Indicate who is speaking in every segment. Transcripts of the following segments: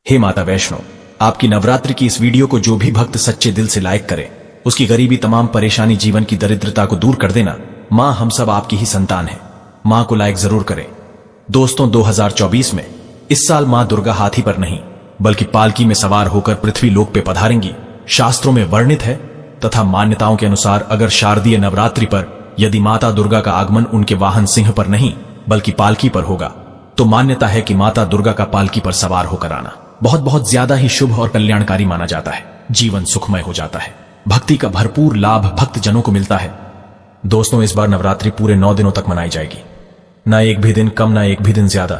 Speaker 1: हे माता वैष्णो, आपकी नवरात्रि की इस वीडियो को जो भी भक्त सच्चे दिल से लाइक करे, उसकी गरीबी, तमाम परेशानी, जीवन की दरिद्रता को दूर कर देना। माँ, हम सब आपकी ही संतान हैं। माँ को लाइक जरूर करें। दोस्तों, 2024 में इस साल माँ दुर्गा हाथी पर नहीं बल्कि पालकी में सवार होकर पृथ्वी लोक पे पधारेंगी। शास्त्रों में वर्णित है तथा मान्यताओं के अनुसार अगर शारदीय नवरात्रि पर यदि माता दुर्गा का आगमन उनके वाहन सिंह पर नहीं बल्कि पालकी पर होगा, तो मान्यता है कि माता दुर्गा का पालकी पर सवार होकर आना बहुत बहुत ज्यादा ही शुभ और कल्याणकारी माना जाता है। जीवन सुखमय हो जाता है। भक्ति का भरपूर लाभ भक्त जनों को मिलता है। दोस्तों, इस बार नवरात्रि पूरे 9 दिनों तक मनाई जाएगी। ना एक भी दिन कम, ना एक भी दिन ज्यादा,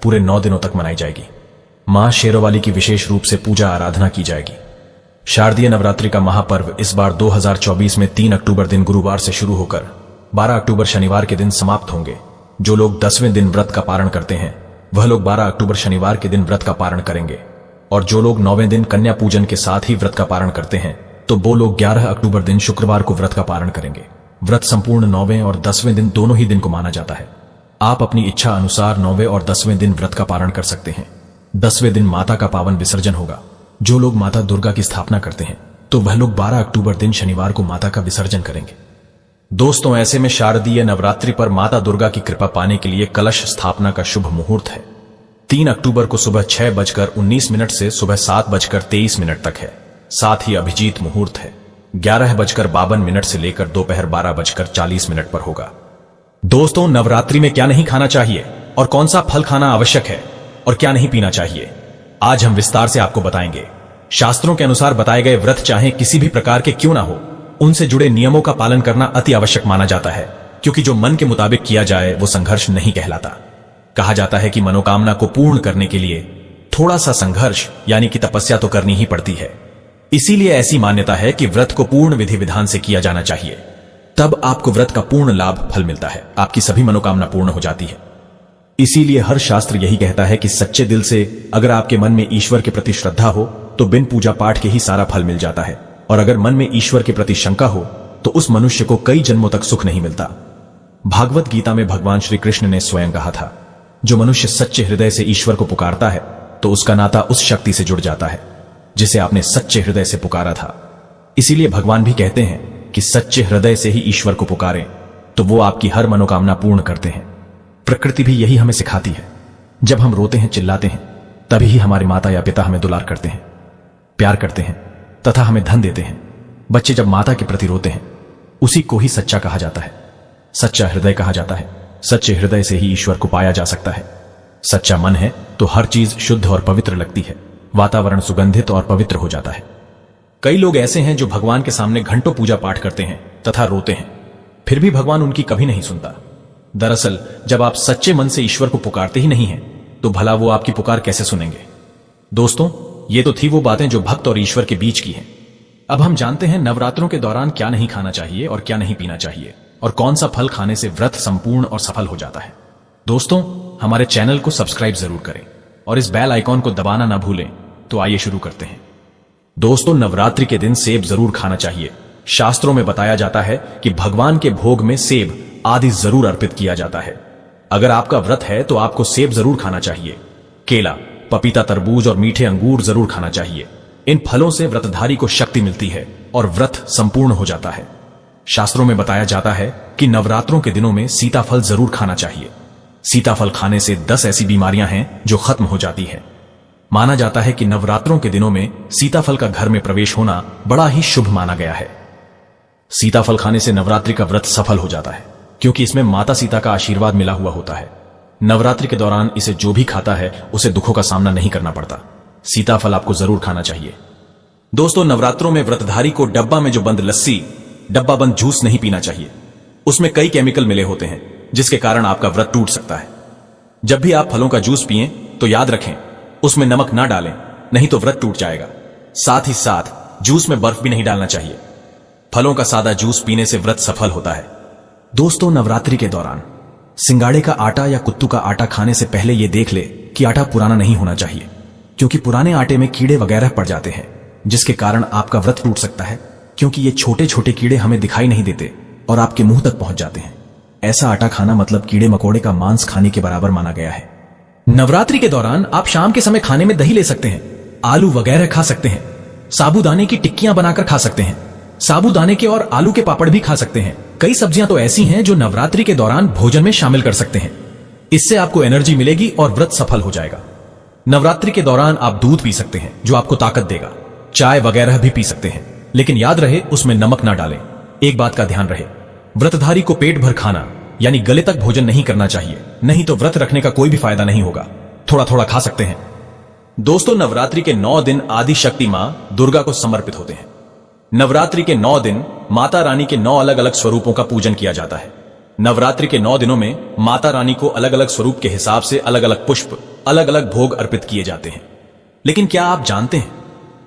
Speaker 1: पूरे 9 दिनों तक मनाई जाएगी। मां शेरोवाली की विशेष रूप से पूजा आराधना की जाएगी। शारदीय नवरात्रि का महापर्व इस बार 2024 में 3 अक्टूबर दिन गुरुवार से शुरू होकर 12 अक्टूबर शनिवार के दिन समाप्त होंगे। जो लोग 10वें दिन व्रत का पारण करते हैं वह लोग 12 अक्टूबर शनिवार के दिन व्रत का पारण करेंगे, और जो लोग 9वें दिन कन्या पूजन के साथ ही व्रत का पारण करते हैं तो वो लोग 11 अक्टूबर दिन शुक्रवार को व्रत का पारण करेंगे। व्रत संपूर्ण 9वें और 10वें दिन दोनों ही दिन को माना जाता है। आप अपनी इच्छा अनुसार 9वें और 10वें दिन व्रत का पारण कर सकते हैं। 10वें दिन माता का पावन विसर्जन होगा। जो लोग माता दुर्गा की स्थापना करते हैं तो वह लोग 12 अक्टूबर दिन शनिवार को माता का विसर्जन करेंगे। दोस्तों, ऐसे में शारदीय नवरात्रि पर माता दुर्गा की कृपा पाने के लिए कलश स्थापना का शुभ मुहूर्त है। 3 अक्टूबर को सुबह 6:19 से सुबह 7:23 तक है। साथ ही अभिजीत मुहूर्त है 11:52 से लेकर दोपहर 12:40 पर होगा। दोस्तों, नवरात्रि में क्या नहीं खाना चाहिए और कौन सा फल खाना आवश्यक है और क्या नहीं पीना चाहिए, आज हम विस्तार से आपको बताएंगे। शास्त्रों के अनुसार बताए गए व्रत चाहे किसी भी प्रकार के क्यों ना हो, उनसे जुड़े नियमों का पालन करना अति आवश्यक माना जाता है, क्योंकि जो मन के मुताबिक किया जाए वो संघर्ष नहीं कहलाता। कहा जाता है कि मनोकामना को पूर्ण करने के लिए थोड़ा सा संघर्ष यानी कि तपस्या तो करनी ही पड़ती है। इसीलिए ऐसी मान्यता है कि व्रत को पूर्ण विधि विधान से किया जाना चाहिए, तब आपको व्रत का पूर्ण लाभ फल मिलता है, आपकी सभी मनोकामना पूर्ण हो जाती है। इसीलिए हर शास्त्र यही कहता है कि सच्चे दिल से अगर आपके मन में ईश्वर के प्रति श्रद्धा हो तो बिन पूजा पाठ के ही सारा फल मिल जाता है, और अगर मन में ईश्वर के प्रति शंका हो तो उस मनुष्य को कई जन्मों तक सुख नहीं मिलता। भागवत गीता में भगवान श्री कृष्ण ने स्वयं कहा था, जो मनुष्य सच्चे हृदय से ईश्वर को पुकारता है तो उसका नाता उस शक्ति से जुड़ जाता है जिसे आपने सच्चे हृदय से पुकारा था। इसीलिए भगवान भी कहते हैं कि सच्चे हृदय से ही ईश्वर को पुकारें तो वो आपकी हर मनोकामना पूर्ण करते हैं। प्रकृति भी यही हमें सिखाती है। जब हम रोते हैं, चिल्लाते हैं, तभी ही हमारे माता या पिता हमें दुलार करते हैं, प्यार करते हैं तथा हमें धन देते हैं। बच्चे जब माता के प्रति रोते हैं उसी को ही सच्चा कहा जाता है, सच्चा हृदय कहा जाता है। सच्चे हृदय से ही ईश्वर को पाया जा सकता है। सच्चा मन है तो हर चीज शुद्ध और पवित्र लगती है, वातावरण सुगंधित और पवित्र हो जाता है। कई लोग ऐसे हैं जो भगवान के सामने घंटों पूजा पाठ करते हैं तथा रोते हैं, फिर भी भगवान उनकी कभी नहीं सुनता। दरअसल जब आप सच्चे मन से ईश्वर को पुकारते ही नहीं हैं तो भला वो आपकी पुकार कैसे सुनेंगे। दोस्तों, ये तो थी वो बातें जो भक्त और ईश्वर के बीच की हैं। अब हम जानते हैं नवरात्रों के दौरान क्या नहीं खाना चाहिए और क्या नहीं पीना चाहिए, और कौन सा फल खाने से व्रत संपूर्ण और सफल हो जाता है। दोस्तों, हमारे चैनल को सब्सक्राइब जरूर करें और इस बेल आइकॉन को दबाना ना भूलें। तो आइए शुरू करते हैं। दोस्तों, नवरात्रि के दिन सेब जरूर खाना चाहिए। शास्त्रों में बताया जाता है कि भगवान के भोग में सेब आदि जरूर अर्पित किया जाता है। अगर आपका व्रत है तो आपको सेब जरूर खाना चाहिए। केला, पपीता, तरबूज और मीठे अंगूर जरूर खाना चाहिए। इन फलों से व्रतधारी को शक्ति मिलती है और व्रत संपूर्ण हो जाता है। शास्त्रों में बताया जाता है कि नवरात्रों के दिनों में सीताफल जरूर खाना चाहिए। सीताफल खाने से 10 ऐसी बीमारियां हैं जो खत्म हो जाती है। माना जाता है कि नवरात्रों के दिनों में सीताफल का घर में प्रवेश होना बड़ा ही शुभ माना गया है। सीताफल खाने से नवरात्रि का व्रत सफल हो जाता है, क्योंकि इसमें माता सीता का आशीर्वाद मिला हुआ होता है। नवरात्रि के दौरान इसे जो भी खाता है उसे दुखों का सामना नहीं करना पड़ता। सीताफल आपको जरूर खाना चाहिए। दोस्तों, नवरात्रों में व्रतधारी को डब्बा में जो बंद लस्सी, डब्बा बंद जूस नहीं पीना चाहिए। उसमें कई केमिकल मिले होते हैं जिसके कारण आपका व्रत टूट सकता है। जब भी आप फलों का जूस पिएं तो याद रखें उसमें नमक ना डालें, नहीं तो व्रत टूट जाएगा। साथ ही साथ जूस में बर्फ भी नहीं डालना चाहिए। फलों का सादा जूस पीने से व्रत सफल होता है। दोस्तों, नवरात्रि के दौरान सिंगाड़े का आटा या कुत्तू का आटा खाने से पहले यह देख ले कि आटा पुराना नहीं होना चाहिए, क्योंकि पुराने आटे में कीड़े वगैरह पड़ जाते हैं जिसके कारण आपका व्रत टूट सकता है, क्योंकि ये छोटे छोटे कीड़े हमें दिखाई नहीं देते और आपके मुंह तक पहुंच जाते हैं। ऐसा आटा खाना मतलब कीड़े मकोड़े का मांस खाने के बराबर माना गया है। नवरात्रि के दौरान आप शाम के समय खाने में दही ले सकते हैं, आलू वगैरह खा सकते हैं, साबूदाने की टिक्कियां बनाकर खा सकते हैं, साबूदाने के और आलू के पापड़ भी खा सकते हैं। कई सब्जियां तो ऐसी हैं जो नवरात्रि के दौरान भोजन में शामिल कर सकते हैं। इससे आपको एनर्जी मिलेगी और व्रत सफल हो जाएगा। नवरात्रि के दौरान आप दूध पी सकते हैं जो आपको ताकत देगा। चाय वगैरह भी पी सकते हैं, लेकिन याद रहे उसमें नमक ना डालें। एक बात का ध्यान रहे, व्रतधारी को पेट भर खाना यानी गले तक भोजन नहीं करना चाहिए, नहीं तो व्रत रखने का कोई भी फायदा नहीं होगा। थोड़ा थोड़ा खा सकते हैं। दोस्तों, नवरात्रि के 9 दिन आदि शक्ति मां दुर्गा को समर्पित होते हैं। नवरात्रि के 9 दिन माता रानी के 9 अलग अलग स्वरूपों का पूजन किया जाता है। नवरात्रि के 9 दिनों में माता रानी को अलग अलग स्वरूप के हिसाब से अलग अलग पुष्प, अलग अलग भोग अर्पित किए जाते हैं। लेकिन क्या आप जानते हैं,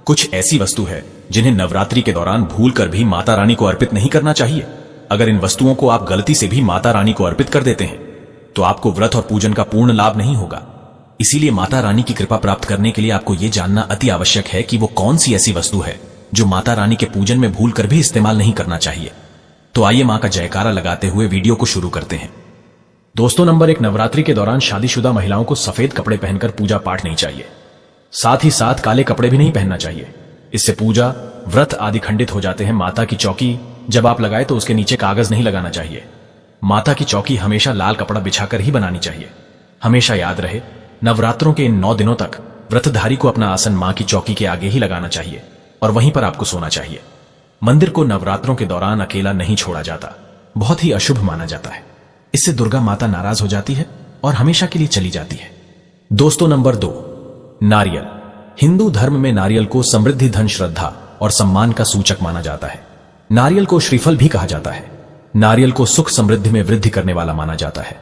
Speaker 1: कुछ ऐसी वस्तु है जिन्हें नवरात्रि के दौरान भूलकर भी माता रानी को अर्पित नहीं करना चाहिए। अगर इन वस्तुओं को आप गलती से भी माता रानी को अर्पित कर देते हैं तो आपको व्रत और पूजन का पूर्ण लाभ नहीं होगा। इसीलिए माता रानी की कृपा प्राप्त करने के लिए आपको यह जानना अति आवश्यक है कि वो कौन सी ऐसी वस्तु है जो माता रानी के पूजन में भूलकर भी इस्तेमाल नहीं करना चाहिए। तो आइए मां का जयकारा लगाते हुए वीडियो को शुरू करते हैं। दोस्तों, नंबर 1, नवरात्रि के दौरान शादीशुदा महिलाओं को सफेद कपड़े पहनकर पूजा पाठ नहीं चाहिए। साथ ही साथ काले कपड़े भी नहीं पहनना चाहिए। इससे पूजा, व्रत आदि खंडित हो जाते हैं। माता की चौकी जब आप लगाए तो उसके नीचे कागज नहीं लगाना चाहिए। माता की चौकी हमेशा लाल कपड़ा बिछाकर ही बनानी चाहिए। हमेशा याद रहे, नवरात्रों के इन 9 दिनों तक व्रतधारी को अपना आसन मां की चौकी के आगे ही लगाना चाहिए और वहीं पर आपको सोना चाहिए। मंदिर को नवरात्रों के दौरान अकेला नहीं छोड़ा जाता, बहुत ही अशुभ माना जाता है। इससे दुर्गा माता नाराज हो जाती है और हमेशा के लिए चली जाती है। दोस्तों, नंबर 2, नारियल। हिंदू धर्म में नारियल को समृद्धि, धन, श्रद्धा और सम्मान का सूचक माना जाता है। नारियल को श्रीफल भी कहा जाता है। नारियल को सुख समृद्धि में वृद्धि करने वाला माना जाता है।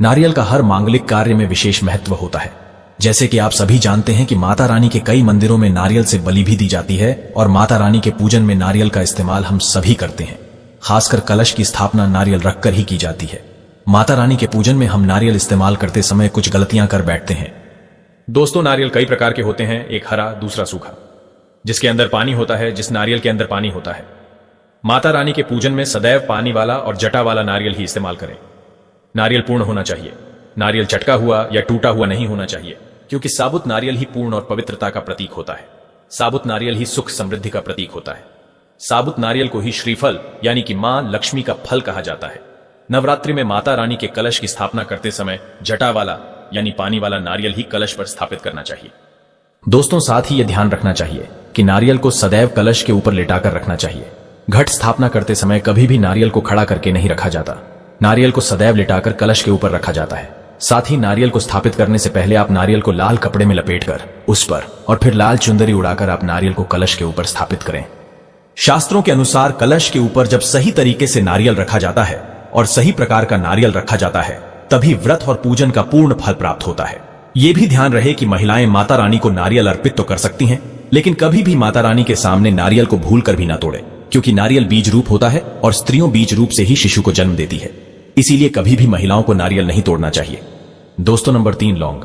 Speaker 1: नारियल का हर मांगलिक कार्य में विशेष महत्व होता है। जैसे कि आप सभी जानते हैं कि माता रानी के कई मंदिरों में नारियल से बलि भी दी जाती है और माता रानी के पूजन में नारियल का इस्तेमाल हम सभी करते हैं। खासकर कलश की स्थापना नारियल रखकर ही की जाती है। माता रानी के पूजन में हम नारियल इस्तेमाल करते समय कुछ गलतियां कर बैठते हैं।
Speaker 2: दोस्तों, नारियल कई प्रकार के होते हैं, एक हरा, दूसरा सूखा। जिसके अंदर पानी होता है, जिस नारियल के अंदर पानी होता है। माता रानी के पूजन में सदैव पानी वाला और जटा वाला नारियल ही इस्तेमाल करें। नारियल पूर्ण होना चाहिए। नारियल चटका हुआ या टूटा हुआ नहीं होना चाहिए, क्योंकि साबुत नारियल ही पूर्ण और पवित्रता का प्रतीक होता है। साबुत नारियल ही सुख समृद्धि का प्रतीक होता है। साबुत नारियल को ही श्रीफल यानी कि मां लक्ष्मी का फल कहा जाता है। नवरात्रि में माता रानी के कलश की स्थापना करते समय जटा वाला यानी पानी वाला नारियल ही कलश पर स्थापित करना चाहिए।
Speaker 1: दोस्तों, साथ ही यह ध्यान रखना चाहिए कि नारियल को सदैव कलश के ऊपर लेटाकर रखना चाहिए। घट स्थापना करते समय कभी भी नारियल को खड़ा करके नहीं रखा जाता। नारियल को सदैव लेटाकर कलश के ऊपर रखा जाता है। साथ ही नारियल को स्थापित करने से पहले आप नारियल को लाल कपड़े में लपेटकर उस पर और फिर लाल चुंदरी उड़ाकर आप नारियल को कलश के ऊपर स्थापित करें। शास्त्रों के अनुसार कलश के ऊपर जब सही तरीके से नारियल रखा जाता है और सही प्रकार का नारियल रखा जाता है, तभी व्रत और पूजन का पूर्ण फल प्राप्त होता है। यह भी ध्यान रहे कि महिलाएं माता रानी को नारियल अर्पित तो कर सकती हैं, लेकिन कभी भी माता रानी के सामने नारियल को भूलकर भी ना तोड़े, क्योंकि नारियल बीज रूप होता है और स्त्रियों बीज रूप से ही शिशु को जन्म देती है। इसीलिए कभी भी महिलाओं को नारियल नहीं तोड़ना चाहिए। दोस्तों, नंबर 3, लौंग।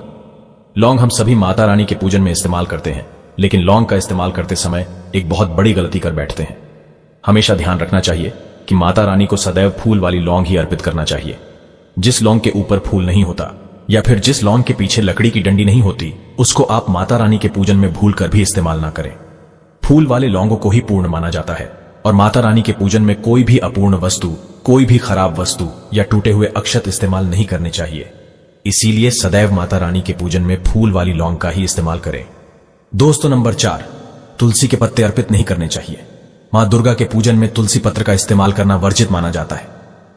Speaker 1: लौंग हम सभी माता रानी के पूजन में इस्तेमाल करते हैं, लेकिन लौंग का इस्तेमाल करते समय एक बहुत बड़ी गलती कर बैठते हैं। हमेशा ध्यान रखना चाहिए कि माता रानी को सदैव फूल वाली लौंग ही अर्पित करना चाहिए। जिस लौंग के ऊपर फूल नहीं होता या फिर जिस लौंग के पीछे लकड़ी की डंडी नहीं होती, उसको आप माता रानी के पूजन में भूलकर भी इस्तेमाल ना करें। फूल वाले लौंगों को ही पूर्ण माना जाता है और माता रानी के पूजन में कोई भी अपूर्ण वस्तु, कोई भी खराब वस्तु या टूटे हुए अक्षत इस्तेमाल नहीं करने चाहिए। इसीलिए सदैव माता रानी के पूजन में फूल वाली लौंग का ही इस्तेमाल करें। दोस्तों, नंबर 4, तुलसी के पत्ते अर्पित नहीं करने चाहिए। मां दुर्गा के पूजन में तुलसी पत्र का इस्तेमाल करना वर्जित माना जाता है।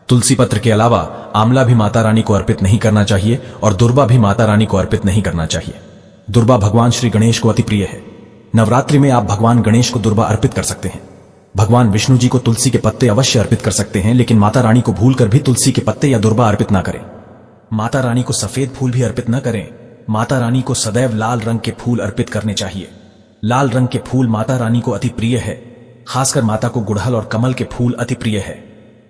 Speaker 1: तुलसी पत्र के अलावा आंवला भी माता रानी को अर्पित नहीं करना चाहिए और दुर्बा भी माता रानी को अर्पित नहीं करना चाहिए। दुर्बा भगवान श्री गणेश को अति प्रिय है। नवरात्रि में आप भगवान गणेश को दुर्बा अर्पित कर सकते हैं। भगवान विष्णु जी को तुलसी के पत्ते अवश्य अर्पित कर सकते हैं, लेकिन माता रानी को भूलकर भी तुलसी के पत्ते या दुर्बा अर्पित ना करें। माता रानी को सफेद फूल भी अर्पित न करें। माता रानी को सदैव लाल रंग के फूल अर्पित करने चाहिए। लाल रंग के फूल माता रानी को अति प्रिय है। खासकर माता को गुड़हल और कमल के फूल अति प्रिय है।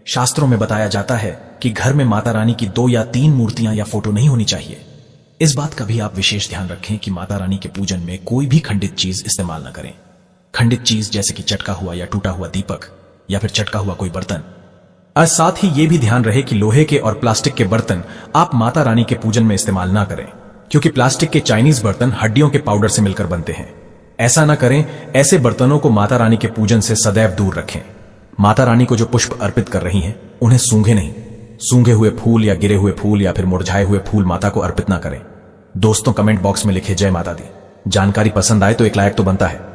Speaker 1: शास्त्रों में बताया जाता है कि घर में माता रानी की 2 या 3 मूर्तियां या फोटो नहीं होनी चाहिए। इस बात का भी आप विशेष ध्यान रखें कि माता रानी के पूजन में कोई भी खंडित चीज इस्तेमाल न करें। खंडित चीज जैसे कि चटका हुआ या टूटा हुआ दीपक या फिर चटका हुआ कोई बर्तन। और साथ ही यह भी ध्यान रहे कि लोहे के और प्लास्टिक के बर्तन आप माता रानी के पूजन में इस्तेमाल ना करें, क्योंकि प्लास्टिक के चाइनीज बर्तन हड्डियों के पाउडर से मिलकर बनते हैं। ऐसा ना करें, ऐसे बर्तनों को माता रानी के पूजन से सदैव दूर रखें। माता रानी को जो पुष्प अर्पित कर रही हैं, उन्हें सूंघे नहीं। सूंघे हुए फूल या गिरे हुए फूल या फिर मुरझाए हुए फूल माता को अर्पित ना करें। दोस्तों, कमेंट बॉक्स में लिखे जय माता दी। जानकारी पसंद आए तो एक लाइक तो बनता है।